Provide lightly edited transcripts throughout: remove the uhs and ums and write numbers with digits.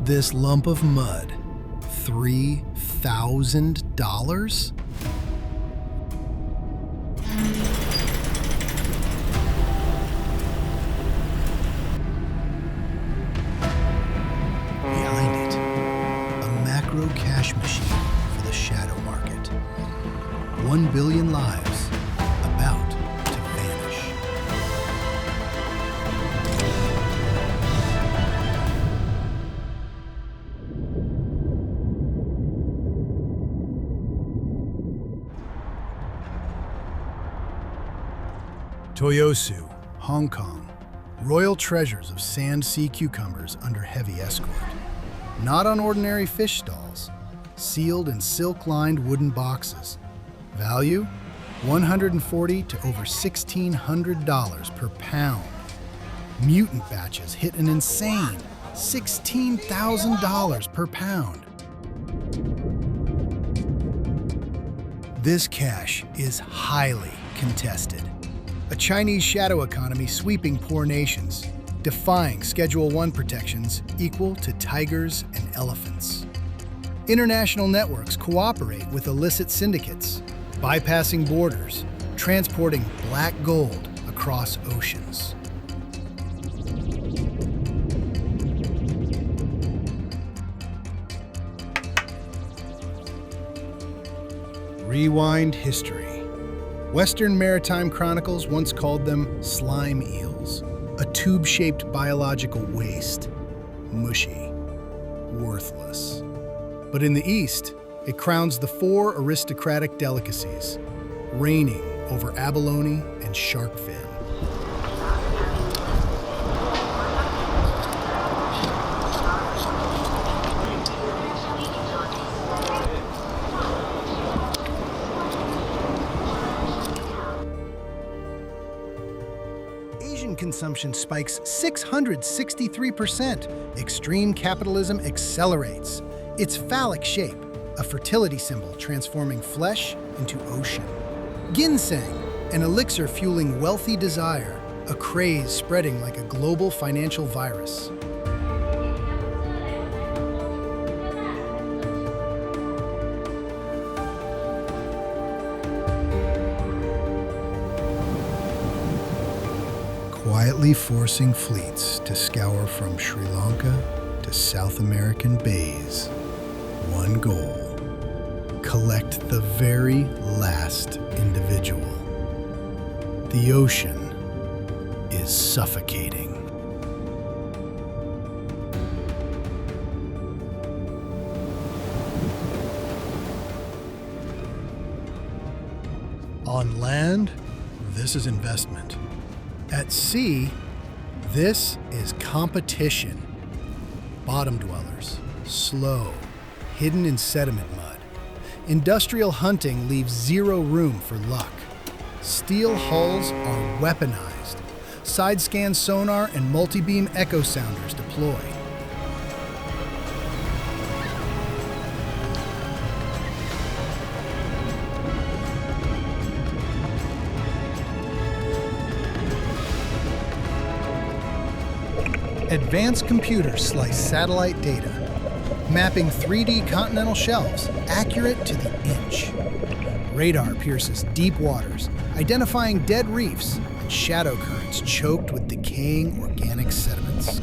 this lump of mud $3,000? Behind it, a macro cash machine for the shadow market. 1 billion lives about to vanish. Toyosu, Hong Kong. Royal treasures of sand sea cucumbers under heavy escort. Not on ordinary fish stalls, sealed in silk-lined wooden boxes. Value? $140 to over $1,600 per pound. Mutant batches hit an insane $16,000 per pound. This cache is highly contested. A Chinese shadow economy sweeping poor nations, defying Schedule 1 protections equal to tigers and elephants. International networks cooperate with illicit syndicates, bypassing borders, transporting black gold across oceans. Rewind history. Western maritime chronicles once called them slime eels, a tube-shaped biological waste, mushy, worthless. But in the East, it crowns the 4 aristocratic delicacies, reigning over abalone and shark fin. Asian consumption spikes 663%. Extreme capitalism accelerates. Its phallic shape, a fertility symbol transforming flesh into ocean. Ginseng, an elixir fueling wealthy desire, a craze spreading like a global financial virus. Quietly forcing fleets to scour from Sri Lanka to South American bays. One goal: collect the very last individual. The ocean is suffocating. On land, this is investment. At sea, this is competition. Bottom dwellers, slow, hidden in sediment mud. Industrial hunting leaves zero room for luck. Steel hulls are weaponized. Side-scan sonar and multi-beam echo sounders deployed. Advanced computers slice satellite data, mapping 3D continental shelves accurate to the inch. Radar pierces deep waters, identifying dead reefs and shadow currents choked with decaying organic sediments.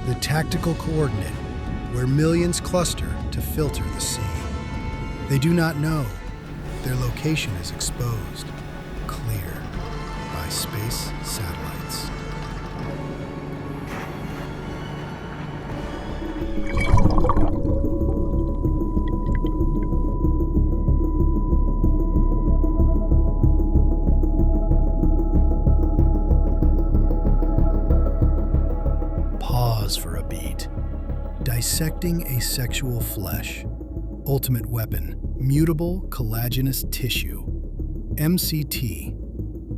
The tactical coordinate, where millions cluster to filter the sea. They do not know their location is exposed, clear by space satellites. Pause for a beat. Dissecting asexual flesh. Ultimate weapon, mutable collagenous tissue. MCT.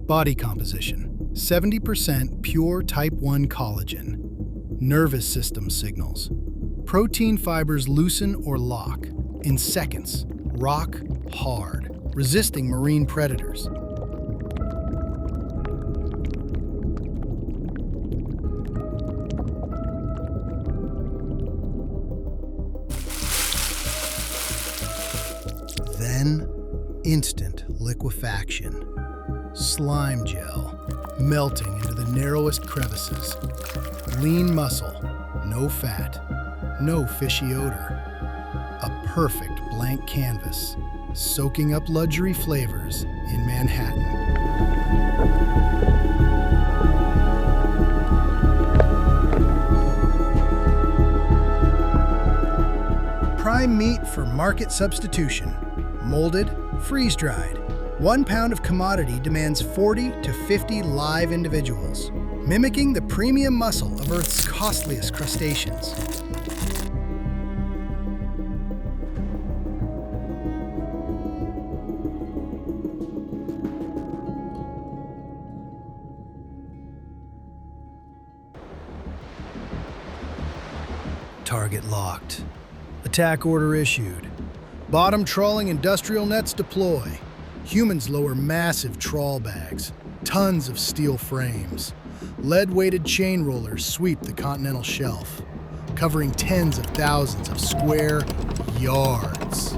Body composition, 70% pure type 1 collagen. Nervous system signals. Protein fibers loosen or lock. In seconds, rock hard. resisting marine predators. Then, instant liquefaction. Slime gel, melting into the narrowest crevices. Lean muscle, no fat, no fishy odor. A perfect blank canvas, soaking up luxury flavors in Manhattan. Prime meat for market substitution. Molded, freeze-dried. 1 pound of commodity demands 40 to 50 live individuals, mimicking the premium muscle of Earth's costliest crustaceans. Target locked. Attack order issued. Bottom trawling industrial nets deploy. Humans lower massive trawl bags. Tons of steel frames. Lead-weighted chain rollers sweep the continental shelf, covering tens of thousands of square yards.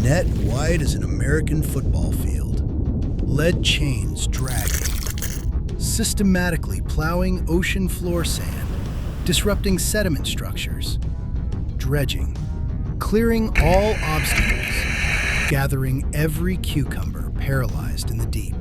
Net wide as an American football field. Lead chains dragging. Systematically plowing ocean floor sand, disrupting sediment structures. Dredging. Clearing all obstacles. Gathering every cucumber paralyzed in the deep.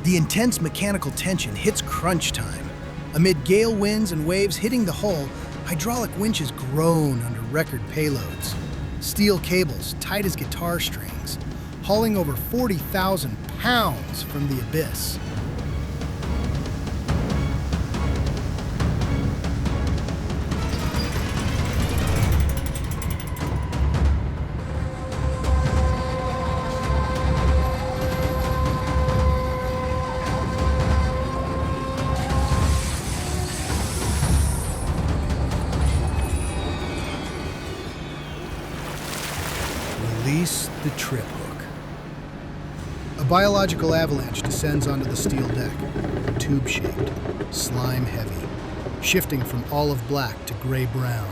The intense mechanical tension hits crunch time. Amid gale winds and waves hitting the hull, hydraulic winches groan under record payloads. Steel cables tight as guitar strings, hauling over 40,000 pounds from the abyss. Release the trip hook. A biological avalanche descends onto the steel deck, tube-shaped, slime-heavy, shifting from olive black to gray-brown.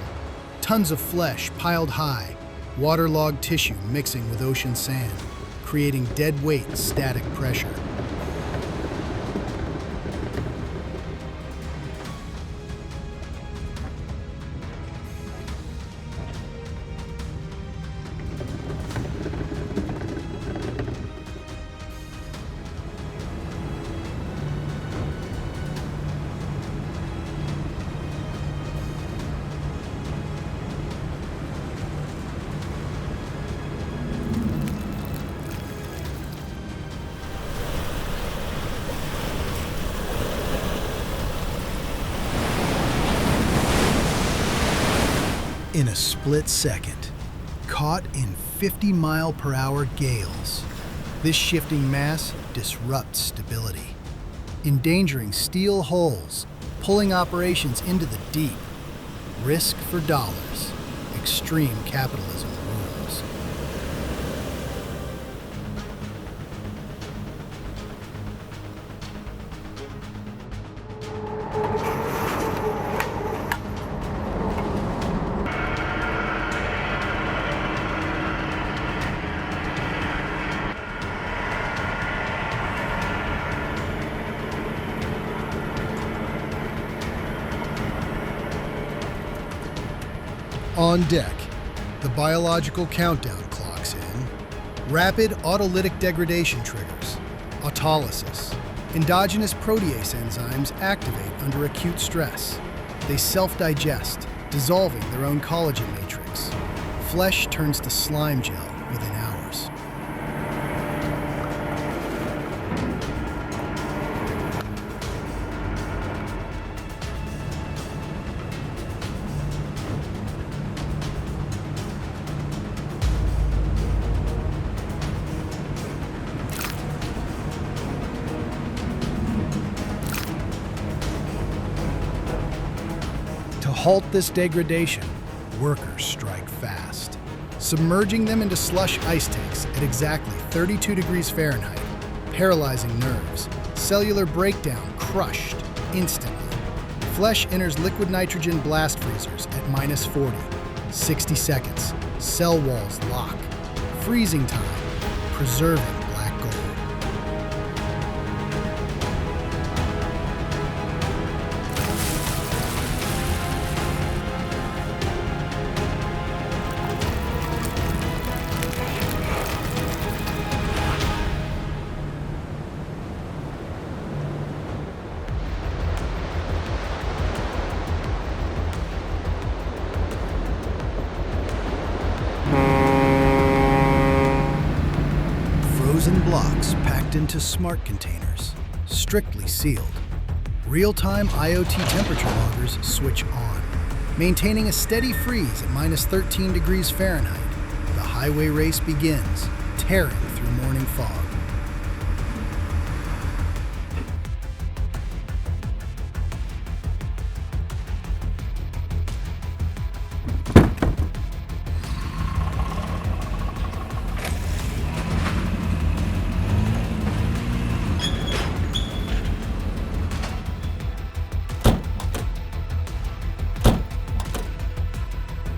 Tons of flesh piled high, waterlogged tissue mixing with ocean sand, creating dead-weight static pressure. In a split second, caught in 50-mile-per-hour gales, this shifting mass disrupts stability, endangering steel hulls, pulling operations into the deep. Risk for dollars. Extreme capitalism rules. On deck, the biological countdown clocks in. Rapid autolytic degradation triggers, autolysis. Endogenous protease enzymes activate under acute stress. They self-digest, dissolving their own collagen matrix. Flesh turns to slime gel within hours. To halt this degradation, workers strike fast, submerging them into slush ice tanks at exactly 32 degrees Fahrenheit, paralyzing nerves, cellular breakdown crushed instantly. Flesh enters liquid nitrogen blast freezers at minus 40, 60 seconds, cell walls lock, freezing time, preserving black gold. Frozen blocks packed into smart containers, strictly sealed. Real-time IoT temperature loggers switch on, maintaining a steady freeze at minus 13 degrees Fahrenheit. The highway race begins, tearing through morning fog.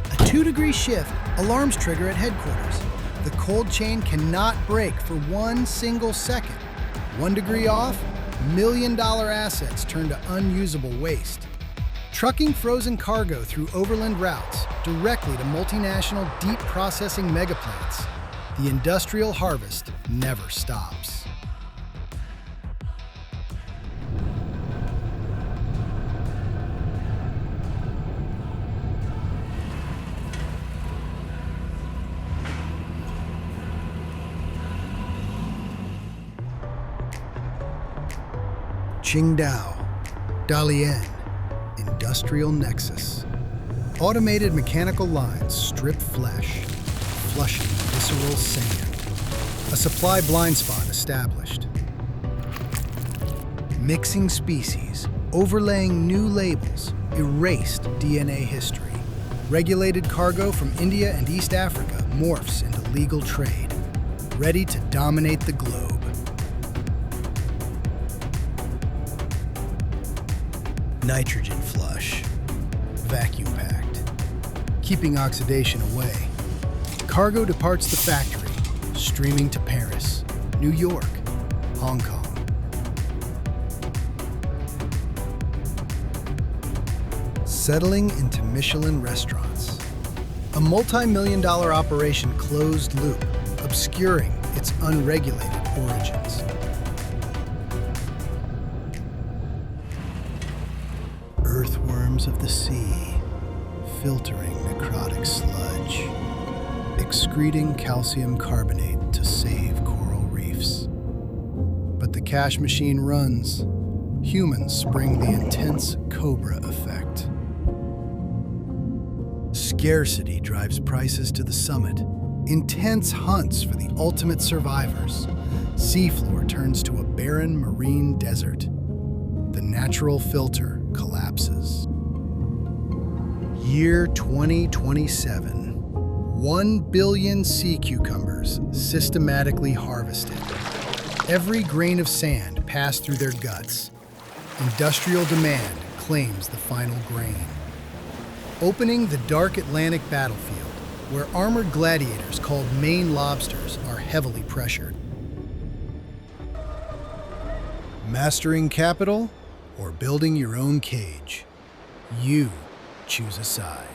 A 2-degree shift, alarms trigger at headquarters. The cold chain cannot break for 1 single second. 1 degree off, million-dollar assets turn to unusable waste. Trucking frozen cargo through overland routes directly to multinational deep processing megaplants. The industrial harvest never stops. Qingdao, Dalian, Industrial Nexus. Automated mechanical lines strip flesh, flushing visceral sand. A supply blind spot established. Mixing species, overlaying new labels, erased DNA history. Regulated cargo from India and East Africa morphs into legal trade, ready to dominate the globe. Nitrogen flush, vacuum packed, keeping oxidation away. Cargo departs the factory, streaming to Paris, New York, Hong Kong. Settling into Michelin restaurants. A multi-million-dollar operation closed loop, obscuring its unregulated origins. Earthworms of the sea, filtering necrotic sludge, excreting calcium carbonate to save coral reefs. But the cash machine runs. Humans spring the intense cobra effect. Scarcity drives prices to the summit. Intense hunts for the ultimate survivors. Seafloor turns to a barren marine desert. The natural filter collapses. Year 2027. 1 billion sea cucumbers systematically harvested. Every grain of sand passed through their guts. Industrial demand claims the final grain. Opening the dark Atlantic battlefield, where armored gladiators called Maine lobsters are heavily pressured. Mastering capital or building your own cage? You choose a side.